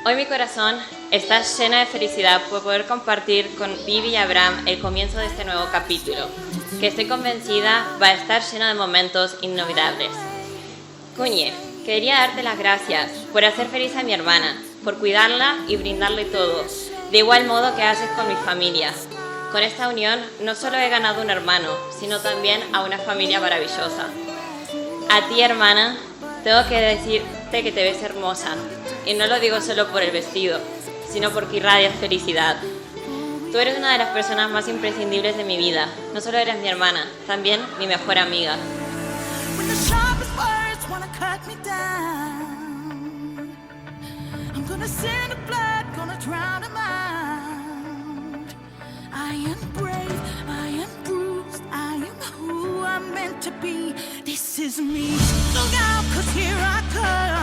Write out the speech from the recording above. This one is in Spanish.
Hoy mi corazón está lleno de felicidad por poder compartir con Vivi y Abraham el comienzo de este nuevo capítulo, que estoy convencida va a estar lleno de momentos inolvidables. Cuñe, quería darte las gracias por hacer feliz a mi hermana, por cuidarla y brindarle todo, de igual modo que haces con mi familia. Con esta unión no solo he ganado un hermano, sino también a una familia maravillosa. A ti, hermana, tengo que decirte que te ves hermosa, y no lo digo solo por el vestido, sino porque irradias felicidad. Tú eres una de las personas más imprescindibles de mi vida. No solo eres mi hermana, también mi mejor amiga. To be, this is me. Look out, 'cause here I come.